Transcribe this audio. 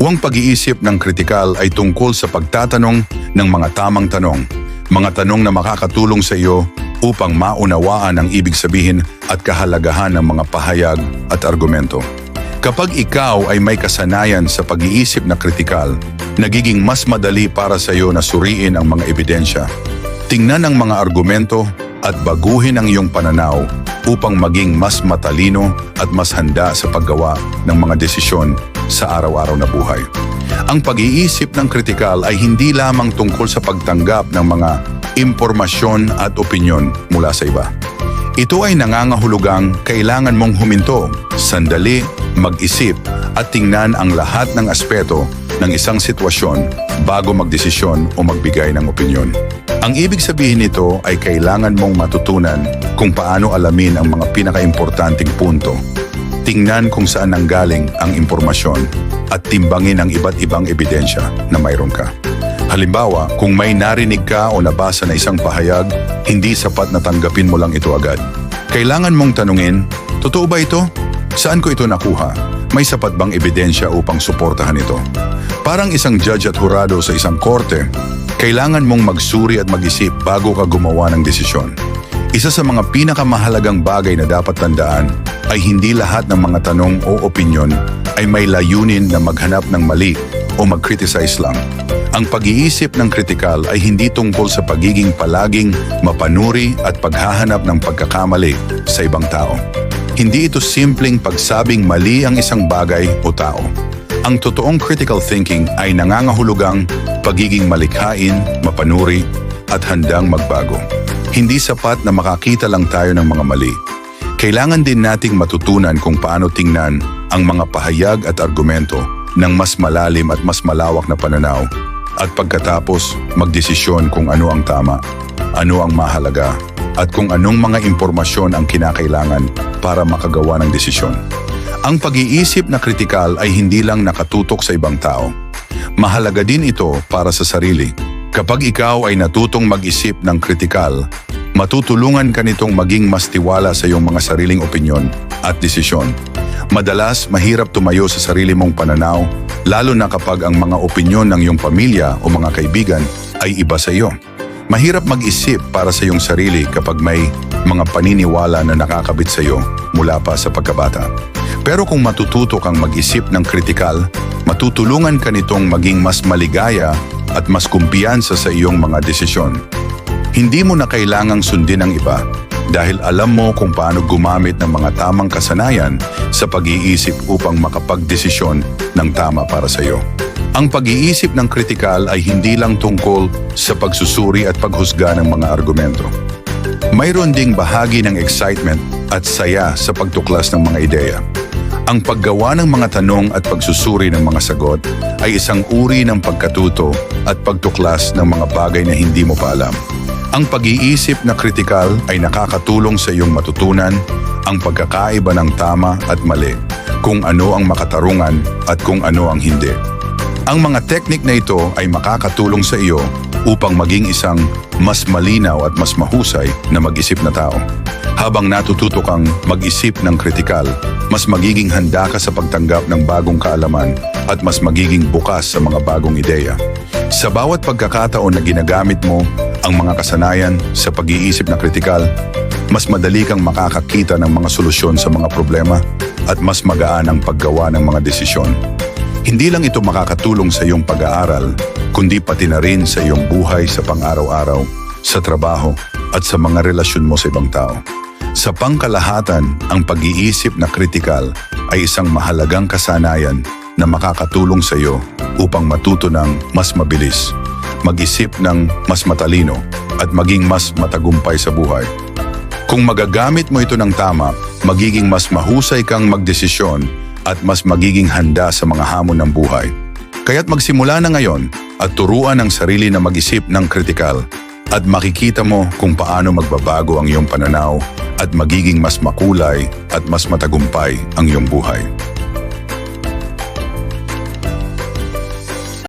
Huwag pag-iisip ng kritikal ay tungkol sa pagtatanong ng mga tamang tanong, mga tanong na makakatulong sa iyo upang maunawaan ang ibig sabihin at kahalagahan ng mga pahayag at argumento. Kapag ikaw ay may kasanayan sa pag-iisip na kritikal, nagiging mas madali para sa iyo na suriin ang mga ebidensya, tingnan ang mga argumento at baguhin ang iyong pananaw upang maging mas matalino at mas handa sa paggawa ng mga desisyon sa araw-araw na buhay. Ang pag-iisip ng kritikal ay hindi lamang tungkol sa pagtanggap ng mga impormasyon at opinyon mula sa iba. Ito ay nangangahulugang kailangan mong huminto, sandali, mag-isip at tingnan ang lahat ng aspeto ng isang sitwasyon bago magdesisyon o magbigay ng opinyon. Ang ibig sabihin nito ay kailangan mong matutunan kung paano alamin ang mga pinakaimportanteng punto. Tingnan kung saan nanggaling ang impormasyon at timbangin ang iba't ibang ebidensya na mayroon ka. Halimbawa, kung may narinig ka o nabasa na isang pahayag, hindi sapat na tanggapin mo lang ito agad. Kailangan mong tanungin, totoo ba ito? Saan ko ito nakuha? May sapat bang ebidensya upang suportahan ito? Parang isang judge at hurado sa isang korte, kailangan mong magsuri at mag-isip bago ka gumawa ng desisyon. Isa sa mga pinakamahalagang bagay na dapat tandaan ay hindi lahat ng mga tanong o opinyon ay may layunin na maghanap ng mali o mag-criticize lang. Ang pag-iisip ng kritikal ay hindi tungkol sa pagiging palaging mapanuri at paghahanap ng pagkakamali sa ibang tao. Hindi ito simpleng pagsabing mali ang isang bagay o tao. Ang totoong critical thinking ay nangangahulugang pagiging malikhain, mapanuri, at handang magbago. Hindi sapat na makakita lang tayo ng mga mali. Kailangan din nating matutunan kung paano tingnan ang mga pahayag at argumento ng mas malalim at mas malawak na pananaw at pagkatapos magdesisyon kung ano ang tama, ano ang mahalaga, at kung anong mga impormasyon ang kinakailangan para makagawa ng desisyon. Ang pag-iisip na kritikal ay hindi lang nakatutok sa ibang tao. Mahalaga din ito para sa sarili. Kapag ikaw ay natutong mag-isip ng kritikal, matutulungan ka nitong maging mas tiwala sa iyong mga sariling opinyon at desisyon. Madalas, mahirap tumayo sa sarili mong pananaw, lalo na kapag ang mga opinyon ng iyong pamilya o mga kaibigan ay iba sa iyo. Mahirap mag-isip para sa iyong sarili kapag may mga paniniwala na nakakabit sa iyo mula pa sa pagkabata. Pero kung matututo kang mag-isip ng kritikal, matutulungan ka nitong maging mas maligaya at mas kumpiyansa sa iyong mga desisyon. Hindi mo na kailangang sundin ang iba dahil alam mo kung paano gumamit ng mga tamang kasanayan sa pag-iisip upang makapagdesisyon ng tama para sa iyo. Ang pag-iisip ng kritikal ay hindi lang tungkol sa pagsusuri at paghusga ng mga argumento. Mayroon ding bahagi ng excitement at saya sa pagtuklas ng mga ideya. Ang paggawa ng mga tanong at pagsusuri ng mga sagot ay isang uri ng pagkatuto at pagtuklas ng mga bagay na hindi mo pa alam. Ang pag-iisip na kritikal ay nakakatulong sa iyong matutunan ang pagkakaiba ng tama at mali, kung ano ang makatarungan at kung ano ang hindi. Ang mga teknik na ito ay makakatulong sa iyo upang maging isang mas malinaw at mas mahusay na mag-isip na tao. Habang natututo kang mag-isip ng kritikal, mas magiging handa ka sa pagtanggap ng bagong kaalaman at mas magiging bukas sa mga bagong ideya. Sa bawat pagkakataon na ginagamit mo ang mga kasanayan sa pag-iisip na kritikal, mas madali kang makakakita ng mga solusyon sa mga problema at mas magaan ang paggawa ng mga desisyon. Hindi lang ito makakatulong sa iyong pag-aaral, kundi pati na rin sa iyong buhay sa pang-araw-araw, sa trabaho at sa mga relasyon mo sa ibang tao. Sa pangkalahatan, ang pag-iisip na kritikal ay isang mahalagang kasanayan na makakatulong sa iyo upang matuto ng mas mabilis, mag-isip ng mas matalino at maging mas matagumpay sa buhay. Kung magagamit mo ito ng tama, magiging mas mahusay kang magdesisyon at mas magiging handa sa mga hamon ng buhay. Kaya't magsimula na ngayon at turuan ang sarili na mag-isip ng kritikal at makikita mo kung paano magbabago ang iyong pananaw at magiging mas makulay at mas matagumpay ang iyong buhay.